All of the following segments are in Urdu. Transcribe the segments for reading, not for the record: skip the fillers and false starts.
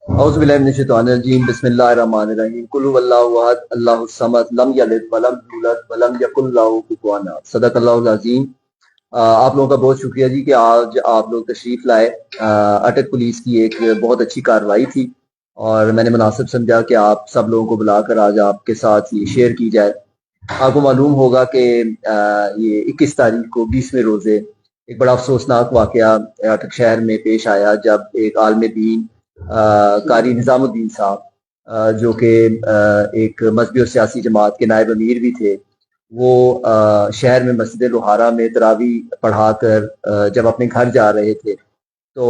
اعوذ باللہ من الشیطان الرجیم بسم اللہ الرحمن الرحیم قل هو اللہ احد اللہ الصمد لم یلد ولم یولد ولم یکن له کفوا احد صدق اللہ العظیم۔ آپ لوگوں کا بہت شکریہ جی کہ آج آپ لوگ تشریف لائے۔ اٹک پولیس کی ایک بہت اچھی کارروائی تھی اور میں نے مناسب سمجھا کہ آپ سب لوگوں کو بلا کر آج آپ کے ساتھ یہ شیئر کی جائے۔ آپ کو معلوم ہوگا کہ یہ 21 تاریخ کو 20ویں روزے ایک بڑا افسوسناک واقعہ اٹک شہر میں پیش آیا جب ایک عالم دین قاری نظام الدین صاحب جو کہ ایک مذہبی اور سیاسی جماعت کے نائب امیر بھی تھے، وہ شہر میں مسجد لوہارا میں تراویح پڑھا کر جب اپنے گھر جا رہے تھے تو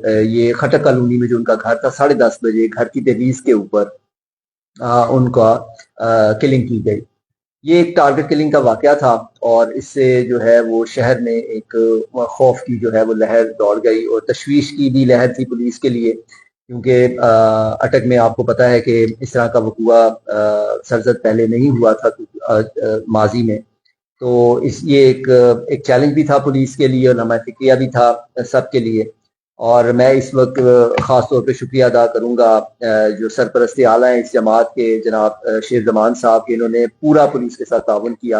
یہ خٹک کالونی میں جو ان کا گھر تھا 10:30 بجے گھر کی دہلیز کے اوپر ان کا کلنگ کی گئی۔ یہ ایک ٹارگٹ کلنگ کا واقعہ تھا اور اس سے جو ہے وہ شہر میں ایک خوف کی جو ہے وہ لہر دوڑ گئی اور تشویش کی بھی لہر تھی پولیس کے لیے، کیونکہ اٹک میں آپ کو پتہ ہے کہ اس طرح کا وقوع سرزد پہلے نہیں ہوا تھا ماضی میں، تو یہ ایک چیلنج بھی تھا پولیس کے لیے اور لمحہ فکریہ بھی تھا سب کے لیے۔ اور میں اس وقت خاص طور پہ شکریہ ادا کروں گا جو سرپرست اعلیٰ ہیں اس جماعت کے جناب شیر زمان صاحب کے، انہوں نے پورا پولیس کے ساتھ تعاون کیا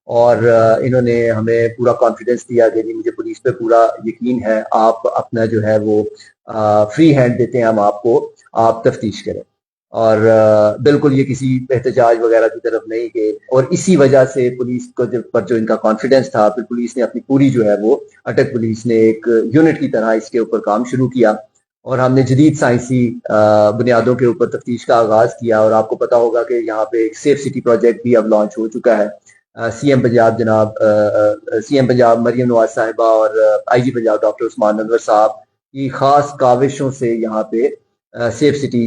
اور انہوں نے ہمیں پورا کانفیڈنس دیا کہ مجھے پولیس پہ پورا یقین ہے، آپ اپنا جو ہے وہ فری ہینڈ دیتے ہیں ہم آپ کو، آپ تفتیش کریں۔ اور بالکل یہ کسی احتجاج وغیرہ کی طرف نہیں گئے اور اسی وجہ سے پولیس کو پر جو ان کا کانفیڈنس تھا، پھر پولیس نے اپنی پوری جو ہے وہ اٹک پولیس نے ایک یونٹ کی طرح اس کے اوپر کام شروع کیا اور ہم نے جدید سائنسی بنیادوں کے اوپر تفتیش کا آغاز کیا۔ اور آپ کو پتا ہوگا کہ یہاں پہ ایک سیف سٹی پروجیکٹ بھی اب لانچ ہو چکا ہے۔ سی ایم پنجاب مریم نواز صاحبہ اور آئی جی پنجاب ڈاکٹر عثمان انور صاحب کی خاص کاوشوں سے یہاں پہ سیف سٹی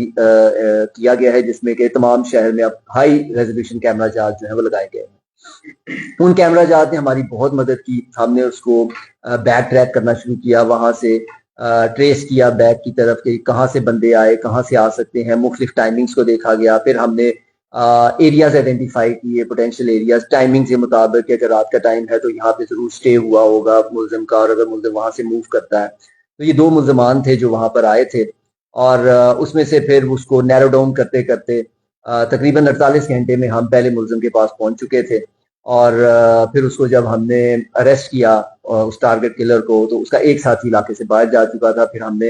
کیا گیا ہے، جس میں کہ تمام شہر میں اب ہائی ریزولوشن کیمرہ جات جو ہیں وہ لگائے گئے ہیں۔ ان کیمرہ جات نے ہماری بہت مدد کی، ہم نے اس کو بیک ٹریک کرنا شروع کیا، وہاں سے ٹریس کیا بیک کی طرف کہ کہاں سے بندے آئے، کہاں سے آ سکتے ہیں، مختلف ٹائمنگز کو دیکھا گیا، پھر ہم نے ایریاز آئیڈینٹیفائی کیے، پوٹینشیل ایریاز ٹائمنگ کے مطابق کہ اگر رات کا ٹائم ہے تو یہاں پہ ضرور سٹے ہوا ہوگا ملزم کا، اور اگر ملزم وہاں سے موو کرتا ہے تو یہ 2 ملزمان تھے جو وہاں پر آئے تھے اور اس میں سے پھر اس کو نیرو ڈاؤن کرتے کرتے تقریباً 48 گھنٹے میں ہم پہلے ملزم کے پاس پہنچ چکے تھے اور پھر اس کو جب ہم نے اریسٹ کیا اس ٹارگٹ کلر کو تو اس کا ایک ساتھی علاقے سے باہر جا چکا تھا۔ پھر ہم نے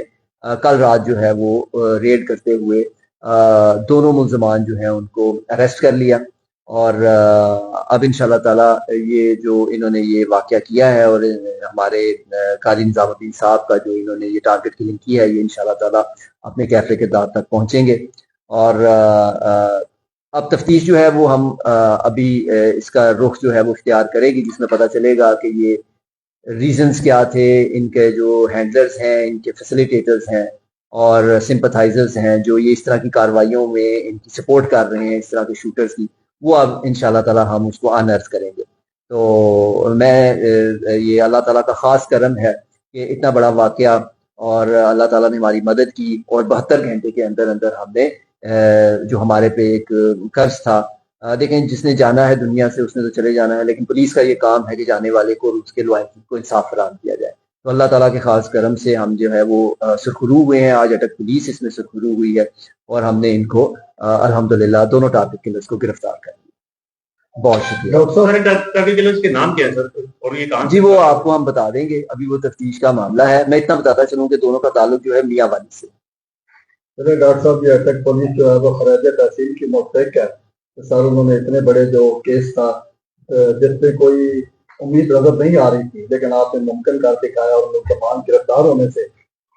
کل رات جو ہے وہ ریڈ کرتے ہوئے دونوں ملزمان جو ہیں ان کو اریسٹ کر لیا اور اب انشاءاللہ تعالی یہ جو انہوں نے یہ واقعہ کیا ہے اور ہمارے قاری نظام الدین صاحب کا جو انہوں نے یہ ٹارگٹ کلنگ کی ہے، یہ انشاءاللہ تعالی اپنے کیفے کے دار تک پہنچیں گے اور اب تفتیش جو ہے وہ ہم ابھی اس کا رخ جو ہے وہ اختیار کرے گی، جس میں پتہ چلے گا کہ یہ ریزنز کیا تھے، ان کے جو ہینڈلرز ہیں، ان کے فیسیلیٹیٹرز ہیں اور سمپتھائزرز ہیں جو یہ اس طرح کی کارروائیوں میں ان کی سپورٹ کر رہے ہیں اس طرح کے شوٹرز کی، وہ اب انشاءاللہ تعالی ہم اس کو انرتھ کریں گے۔ تو میں یہ اللہ تعالیٰ کا خاص کرم ہے کہ اتنا بڑا واقعہ اور اللہ تعالیٰ نے ہماری مدد کی اور 72 گھنٹے کے اندر اندر ہم نے جو ہمارے پہ ایک قرض تھا، دیکھیں جس نے جانا ہے دنیا سے اس نے تو چلے جانا ہے، لیکن پولیس کا یہ کام ہے کہ جانے والے کو اور اس کے لوائقین کو انصاف فراہم کیا جائے۔ تو اللہ تعالیٰ کے خاص کرم سے ہم جو ہے وہ سرخرو ہوئے ہیں، آج اٹک پولیس اس میں سرخرو ہوئی ہے اور ہم نے ان کو الحمدللہ دونوں ٹارگٹ کلرز کو گرفتار کر لیا۔ بہت شکریہ۔ ٹارگٹ کلرز کے نام کیا ہے سر اور یہ کہاں؟ جی وہ آپ کو ہم بتا دیں گے، ابھی وہ تفتیش کا معاملہ ہے۔ میں اتنا بتاتا چلوں کہ دونوں کا تعلق جو ہے میاں والی سے۔ ڈاکٹر صاحب یہ اٹک پولیس جو ہے وہ خراج تحسین کی مستحق ہے سر، انہوں نے اتنے بڑے جو کیس تھا جس پہ کوئی امید نظر نہیں آ رہی تھی، لیکن آپ نے ممکن کر دکھایا اور ان کے تمام گرفتار ہونے سے